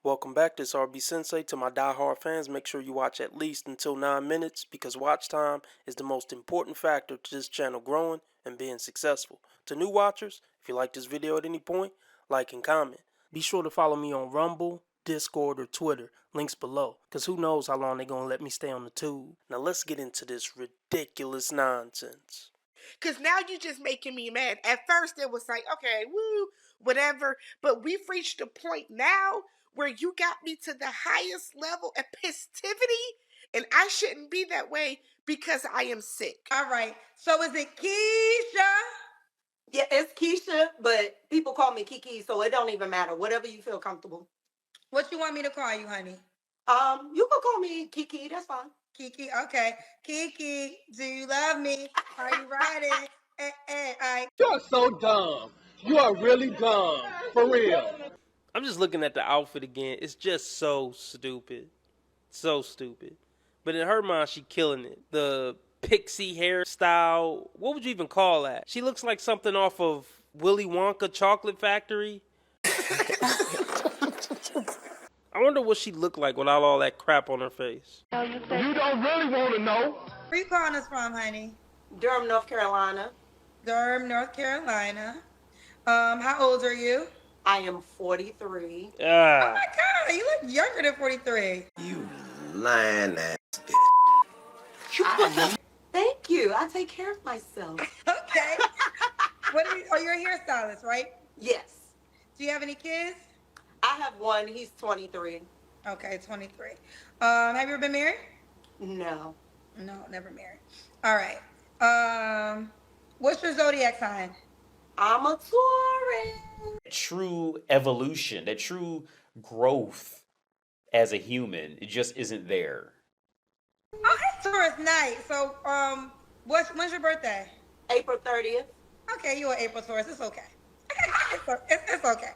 Welcome back, this RB Sensei. To my die-hard fans, make sure you watch at least until 9 minutes because watch time is the most important factor to this channel growing and being successful. To new watchers, if you like this video at any point, like and comment. Be sure to follow me on Rumble, Discord, or Twitter, links below, because who knows how long they're going to let me stay on the tube. Now let's get into this ridiculous nonsense. Because now you're just making me mad. At first it was like, okay, woo, whatever. But we've reached a point now where you got me to the highest level of festivity. And I shouldn't be that way because I am sick. All right. So is it Keisha? Yeah, it's Keisha, but people call me Kiki, so it don't even matter. Whatever you feel comfortable. What you want me to call you, honey? You can call me Kiki. That's fine. Kiki, okay. Kiki, do you love me? Are you riding? You're so dumb. You are really dumb. For real. I'm just looking at the outfit again. It's just so stupid. So stupid. But in her mind, she killing it. The pixie hairstyle, what would you even call that? She looks like something off of Willy Wonka Chocolate Factory. I wonder what she looked like without all that crap on her face. You don't really want to know. Where you calling us from, honey? Durham, North Carolina. Durham, North Carolina. How old are you? I am 43. Oh my God, you look younger than 43. You lying ass bitch. Thank you. I take care of myself. Okay. You're a hairstylist, right? Yes. Do you have any kids? I have one. He's 23. Okay, 23. Have you ever been married? No. No, never married. All right. What's your zodiac sign? I'm a Taurus. True evolution, that true growth as a human, it just isn't there. Oh, it's Taurus night. So, when's your birthday? April 30th. Okay, you're an April Taurus. It's okay. It's okay.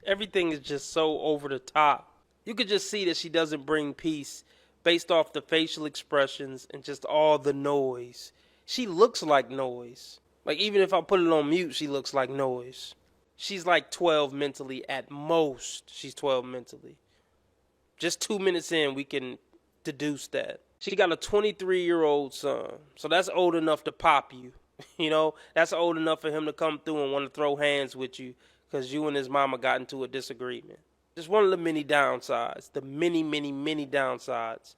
Everything is just so over the top. You could just see that she doesn't bring peace based off the facial expressions and just all the noise. She looks like noise. Like, even if I put it on mute, she looks like noise. She's like 12 mentally at most. She's 12 mentally. Just 2 minutes in, we can deduce that. She got a 23-year-old son. So that's old enough to pop you. You know, that's old enough for him to come through and want to throw hands with you because you and his mama got into a disagreement. Just one of the many downsides, the many, many, many downsides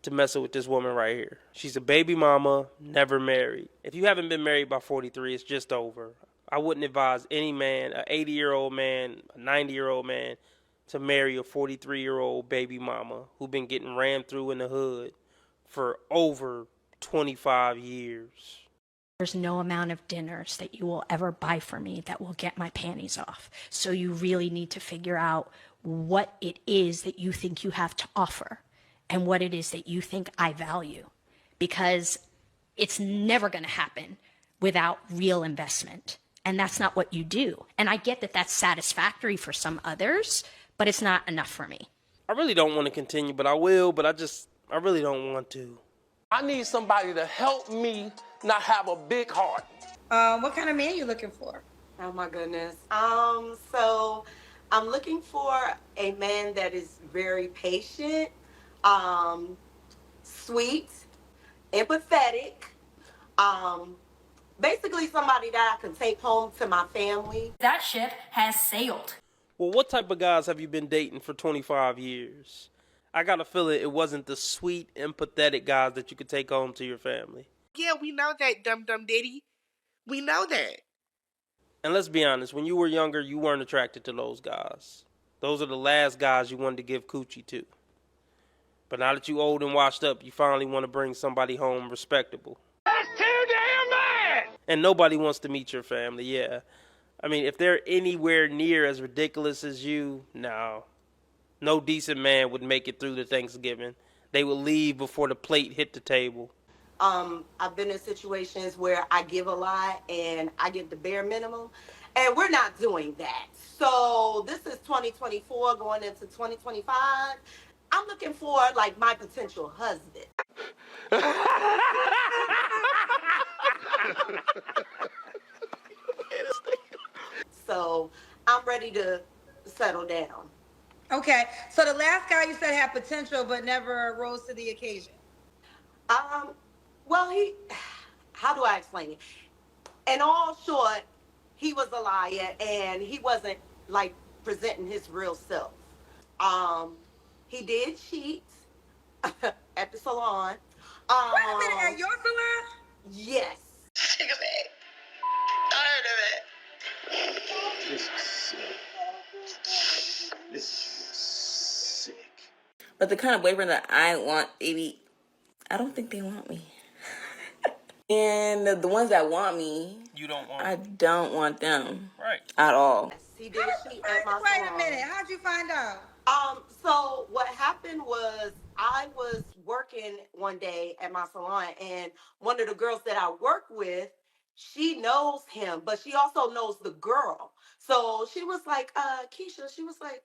to messing with this woman right here. She's a baby mama, never married. If you haven't been married by 43, it's just over. I wouldn't advise any man, an 80-year-old man, a 90-year-old man, to marry a 43-year-old baby mama who been getting rammed through in the hood for over 25 years. There's no amount of dinners that you will ever buy for me that will get my panties off. So you really need to figure out what it is that you think you have to offer and what it is that you think I value. Because it's never going to happen without real investment. And that's not what you do. And I get that that's satisfactory for some others, but it's not enough for me. I really don't want to continue, but I will, but I really don't want to. I need somebody to help me not have a big heart. What kind of man you looking for? Oh my goodness. So I'm looking for a man that is very patient, sweet, empathetic, basically somebody that I can take home to my family. That ship has sailed. Well, what type of guys have you been dating for 25 years? I got a feeling it wasn't the sweet, empathetic guys that you could take home to your family. Yeah, we know that, dum-dum diddy. We know that. And let's be honest, when you were younger, you weren't attracted to those guys. Those are the last guys you wanted to give coochie to. But now that you old and washed up, you finally want to bring somebody home respectable. That's too damn bad! And nobody wants to meet your family, yeah. I mean, if they're anywhere near as ridiculous as you, no. No decent man would make it through to Thanksgiving. They would leave before the plate hit the table. I've been in situations where I give a lot and I get the bare minimum, and we're not doing that. So this is 2024 going into 2025. I'm looking for like my potential husband. So I'm ready to settle down. Okay. So the last guy you said had potential but never rose to the occasion. Um, well, how do I explain it? In all short, he was a liar and he wasn't like presenting his real self. Um, he did cheat at the salon. Wait a minute, at Um, your salon? yes. Sick of it. Tired of it. This is sick. This is sick. But the kind of boyfriend that I want, baby, I don't think they want me. And the ones that want me, You don't want I them. don't want them Right. at all. Yes, he did cheat at my Wait salon. a minute. How'd you find out? So what happened was I was working one day at my salon and one of the girls that I work with, she knows him, but she also knows the girl. So she was like, Keisha, she was like,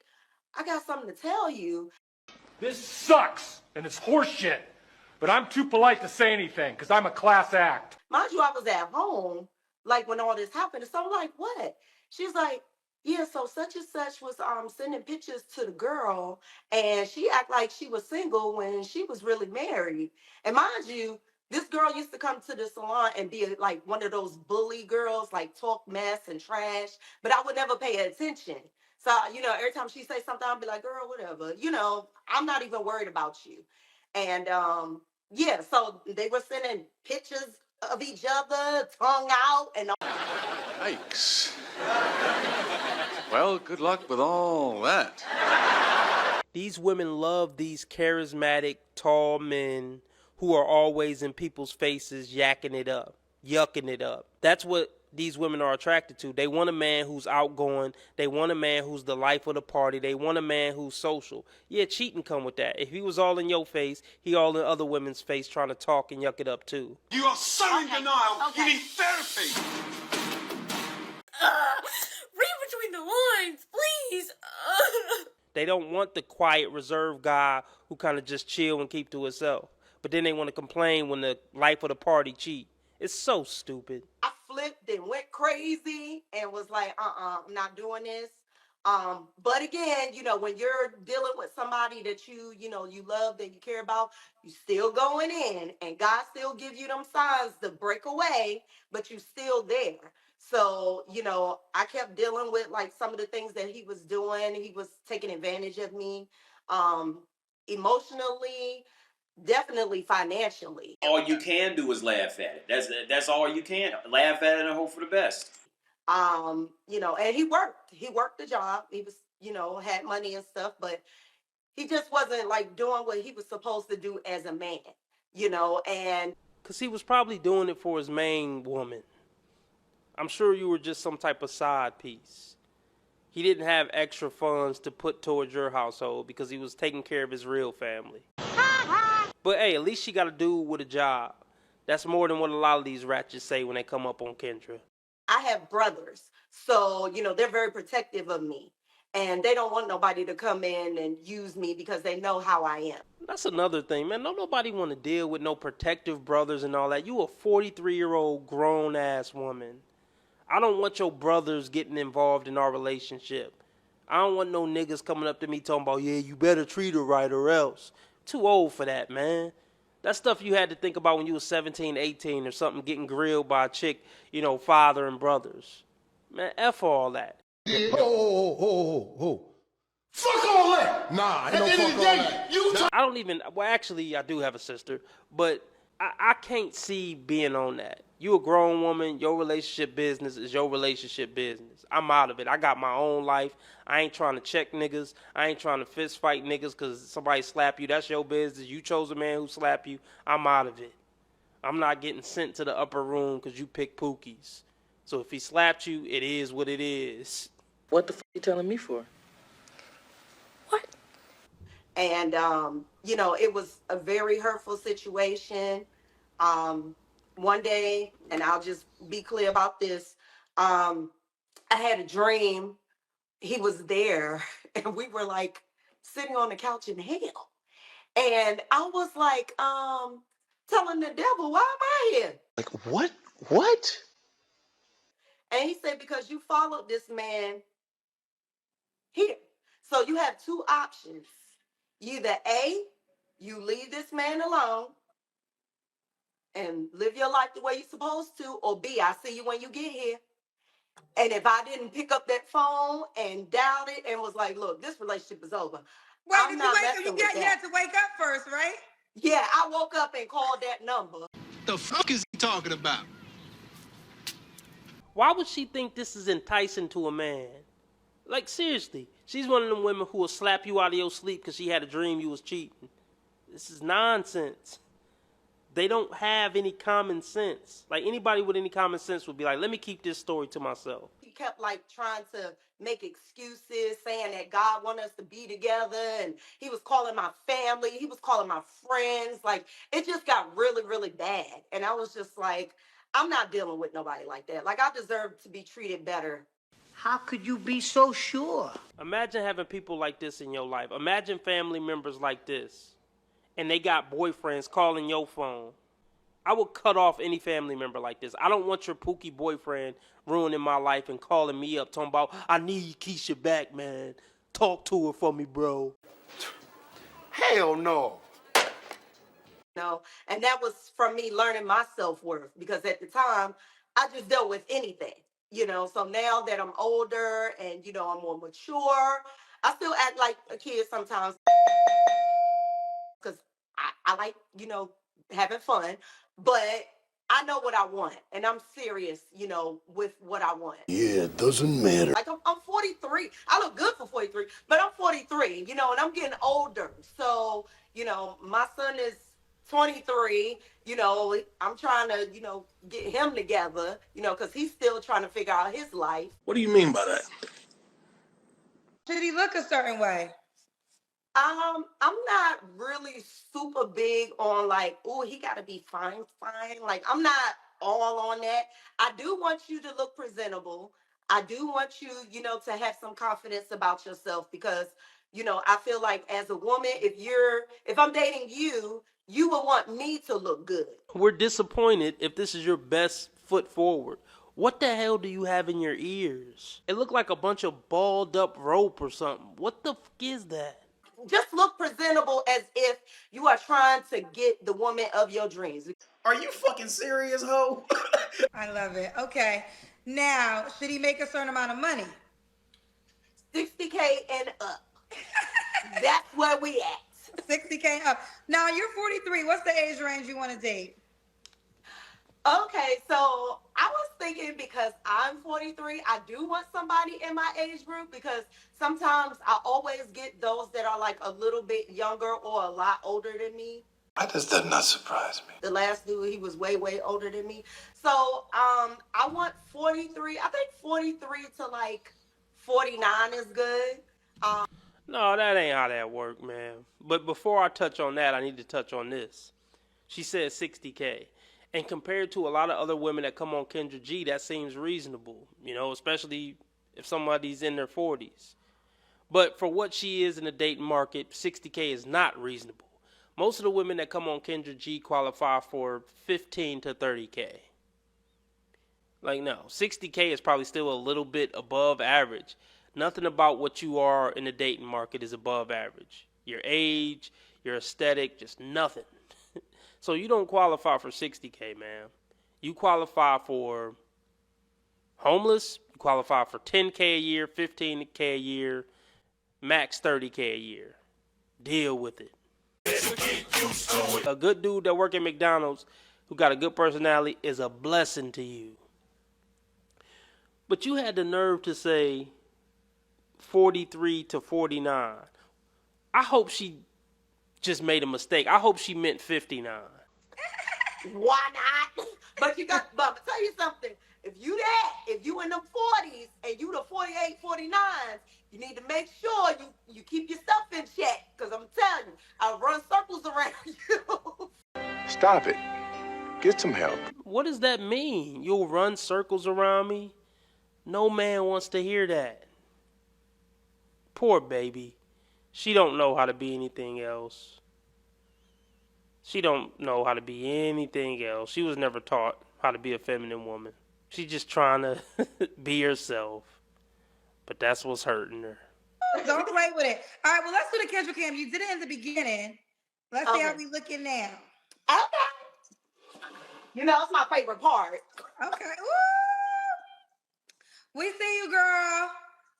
I got something to tell you. This sucks, and it's horseshit. But I'm too polite to say anything, because I'm a class act. Mind you, I was at home, like when all this happened. So I'm like, what? She's like, yeah, so such and such was sending pictures to the girl, and she act like she was single when she was really married. And mind you, this girl used to come to the salon and be like one of those bully girls, like talk mess and trash, but I would never pay attention. So, every time she say something, I'd be like, girl, whatever. I'm not even worried about you. And yeah, so they were sending pictures of each other, tongue out, and all. Yikes. Well, good luck with all that. These women love these charismatic, tall men who are always in people's faces yakking it up, yucking it up. That's what these women are attracted to. They want a man who's outgoing. They want a man who's the life of the party. They want a man who's social. Yeah, cheating come with that. If he was all in your face, he all in other women's face trying to talk and yuck it up too. You are so in denial. Okay. You need therapy. Read between the lines, please. They don't want the quiet, reserved guy who kind of just chill and keep to himself. But then they want to complain when the life of the party cheat. It's so stupid. I flipped and went crazy and was like, I'm not doing this. But again, when you're dealing with somebody that you love, that you care about, you still going in and God still give you them signs to break away, but you still there. So, I kept dealing with like some of the things that he was doing. He was taking advantage of me, emotionally, definitely financially. All you can do is laugh at it. That's all you can. Laugh at it and hope for the best. And he worked. He worked the job. He was, had money and stuff, but he just wasn't like doing what he was supposed to do as a man, and Because he was probably doing it for his main woman. I'm sure you were just some type of side piece. He didn't have extra funds to put towards your household because he was taking care of his real family. But hey, at least she got a dude with a job. That's more than what a lot of these ratchets say when they come up on Kendra. I have brothers. So, they're very protective of me. And they don't want nobody to come in and use me because they know how I am. That's another thing, man. Don't nobody want to deal with no protective brothers and all that. You a 43-year-old grown-ass woman. I don't want your brothers getting involved in our relationship. I don't want no niggas coming up to me talking about, yeah, you better treat her right or else. Too old for that, man. That stuff you had to think about when you was 17, 18 or something, getting grilled by a chick, father and brothers. Man, F all that. Oh. Fuck all that! Nah, ain't no fuck all that. I don't even, well, actually, I do have a sister, but I can't see being on that. You a grown woman, your relationship business is your relationship business. I'm out of it. I got my own life. I ain't trying to check niggas. I ain't trying to fist fight niggas because somebody slap you. That's your business. You chose a man who slap you. I'm out of it. I'm not getting sent to the upper room because you pick pookies. So if he slapped you, it is what it is. What the fuck you telling me for? What? And, it was a very hurtful situation. One day, and I'll just be clear about this, I had a dream. He was there, and we were like sitting on the couch in hell. And I was like, telling the devil, why am I here? Like, what? What? And he said, because you followed this man here. So you have two options. Either A, you leave this man alone and live your life the way you're supposed to, or B, I see you when you get here. And if I didn't pick up that phone and dialed it and was like, look, this relationship is over, Wait, I'm did you not wake up? messing with You that. had to wake up first, right? Yeah, I woke up and called that number. The fuck is he talking about? Why would she think this is enticing to a man? Like, seriously, she's one of them women who will slap you out of your sleep because she had a dream you was cheating. This is nonsense. They don't have any common sense. Like, anybody with any common sense would be like, let me keep this story to myself. He kept like trying to make excuses, saying that God wanted us to be together, and he was calling my family, he was calling my friends. Like, it just got really, really bad. And I was just like, I'm not dealing with nobody like that. Like, I deserve to be treated better. How could you be so sure? Imagine having people like this in your life. Imagine family members like this, and they got boyfriends calling your phone. I would cut off any family member like this. I don't want your pookie boyfriend ruining my life and calling me up talking about, I need Keisha back, man. Talk to her for me, bro. Hell no. No, and that was from me learning my self-worth, because at the time I just dealt with anything, so now that I'm older and I'm more mature, I still act like a kid sometimes because I like having fun, but I know what I want and I'm serious with what I want. Yeah, it doesn't matter. Like, I'm 43. I look good for 43, but I'm 43, and I'm getting older. So, my son is 23. I'm trying to, get him together, because he's still trying to figure out his life. What do you mean by that? Should he look a certain way? I'm not really super big on like, oh, he gotta be fine. Like, I'm not all on that. I do want you to look presentable. I do want you, to have some confidence about yourself, because, I feel like as a woman, if I'm dating you, you will want me to look good. We're disappointed if this is your best foot forward. What the hell do you have in your ears? It looked like a bunch of balled up rope or something. What the fuck is that? Just look presentable as if you are trying to get the woman of your dreams. Are you fucking serious, ho? I love it. Okay. Now, should he make a certain amount of money? 60K and up. That's where we at. 60K up. Now, you're 43. What's the age range you want to date? Okay, so I was thinking, because I'm 43, I do want somebody in my age group, because sometimes I always get those that are like a little bit younger or a lot older than me. Why does that not surprise me? The last dude, he was way, way older than me. So I want 43. I think 43 to like 49 is good. No, that ain't how that work, man. But before I touch on that, I need to touch on this. She said 60K. And compared to a lot of other women that come on Kendra G, that seems reasonable, especially if somebody's in their 40s. But for what she is in the dating market, 60K is not reasonable. Most of the women that come on Kendra G qualify for 15 to 30K. Like, no, 60K is probably still a little bit above average. Nothing about what you are in the dating market is above average. Your age, your aesthetic, just nothing. So you don't qualify for 60K, man. You qualify for homeless, you qualify for 10K a year, 15K a year, max 30K a year. Deal with it. A good dude that work at McDonald's who got a good personality is a blessing to you. But you had the nerve to say 43 to 49. I hope she just made a mistake. I hope she meant 59. Why not? But I'm gonna tell you something. If you in the 40s and you the 48, 49s, you need to make sure you keep your stuff in check. Because I'm telling you, I'll run circles around you. Stop it. Get some help. What does that mean? You'll run circles around me? No man wants to hear that. Poor baby. She don't know how to be anything else. She don't know how to be anything else. She was never taught how to be a feminine woman. She's just trying to be herself. But that's what's hurting her. Don't play with it. All right, well, let's do the Kendra Cam. You did it in the beginning. Let's see how we looking now. Okay. You know, it's my favorite part. Okay. Woo! We see you, girl.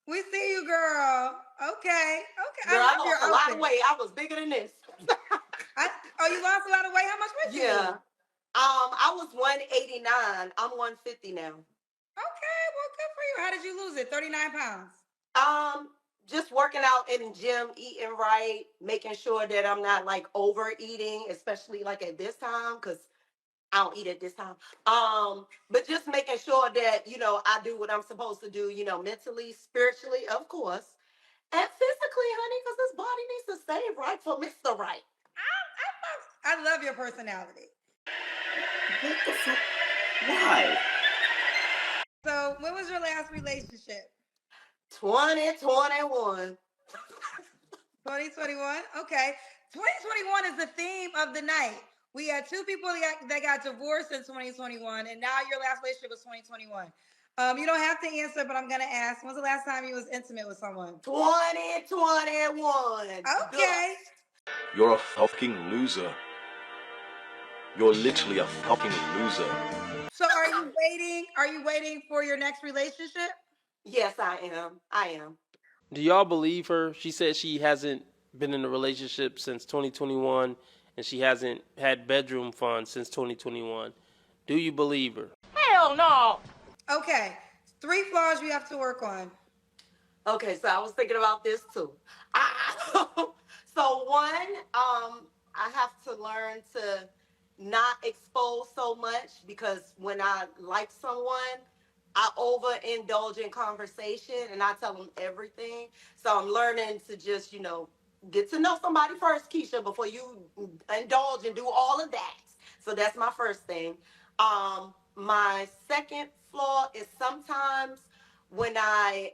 We see you, girl. Okay. Okay. Girl, I love your lost a lot of outfit. weight. I was bigger than this. Oh, you lost a lot of weight? How much weight you Yeah. lose? I was 189. I'm 150 now. Okay, well, good for you. How did you lose it? 39 pounds. Just working out in the gym, eating right, making sure that I'm not like overeating, especially like at this time, because I don't eat at this time. But just making sure that, you know, I do what I'm supposed to do, you know, mentally, spiritually, of course, and physically, honey, because this body needs to stay right for Mr. Right. I love your personality. What the fuck? Why? So, when was your last relationship? 2021. 2021? Okay. 2021 is the theme of the night. We had two people that got divorced in 2021, and now your last relationship was 2021. You don't have to answer, but I'm gonna ask. When's the last time you was intimate with someone? 2021. Okay. You're a fucking loser. You're literally a fucking loser. So are you waiting? Are you waiting for your next relationship? Yes, I am. I am. Do y'all believe her? She said she hasn't been in a relationship since 2021 and she hasn't had bedroom fun since 2021. Do you believe her? Hell no. Okay. 3 flaws you have to work on. Okay, so I was thinking about this too. So one, I have to learn to not expose so much, because when I like someone, I overindulge in conversation and I tell them everything. So I'm learning to just, you know, get to know somebody first, Keisha, before you indulge and do all of that. So that's my first thing. My second flaw is sometimes when I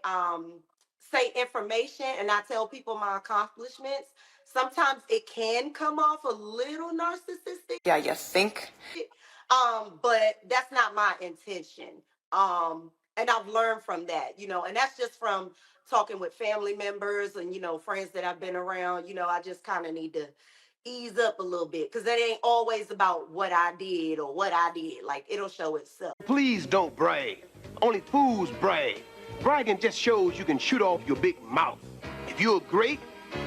say information and I tell people my accomplishments, sometimes it can come off a little narcissistic. Yeah, you think? But that's not my intention. And I've learned from that, you know, and that's just from talking with family members and, you know, friends that I've been around. You know, I just kind of need to ease up a little bit, because it ain't always about what I did or what I did. Like, it'll show itself. Please don't brag. Only fools brag. Bragging just shows you can shoot off your big mouth. If you're great,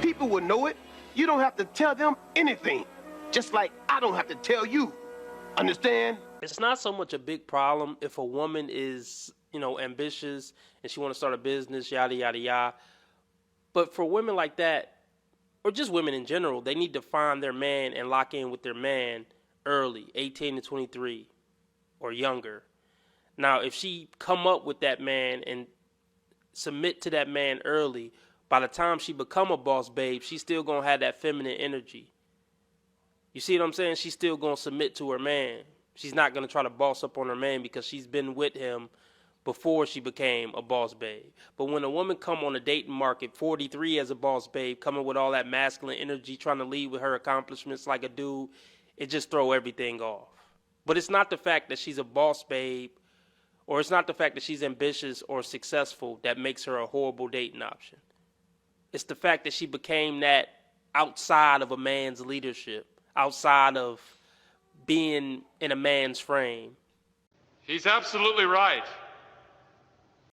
people will know it. You don't have to tell them anything. Just like I don't have to tell you. Understand? It's not so much a big problem if a woman is, you know, ambitious and she want to start a business, yada, yada, yada. But for women like that, or just women in general, they need to find their man and lock in with their man early, 18 to 23 or younger. Now, if she come up with that man and submit to that man early, by the time she become a boss babe, she's still going to have that feminine energy. You see what I'm saying? She's still going to submit to her man. She's not going to try to boss up on her man because she's been with him before she became a boss babe. But when a woman come on the dating market, 43 as a boss babe, coming with all that masculine energy, trying to lead with her accomplishments like a dude, it just throw everything off. But it's not the fact that she's a boss babe, or it's not the fact that she's ambitious or successful that makes her a horrible dating option. It's the fact that she became that outside of a man's leadership, outside of being in a man's frame. He's absolutely right.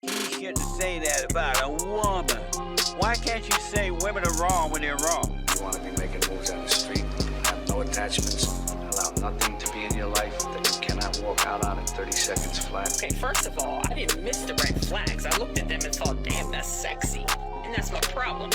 You get to say that about a woman. Why can't you say women are wrong when they're wrong? You want to be making moves on the street, have no attachments, allow nothing to be in your life that you cannot walk out on in 30 seconds flat. Okay, first of all, I didn't miss the red flags. I looked at them and thought, damn, that's sexy. And that's my problem.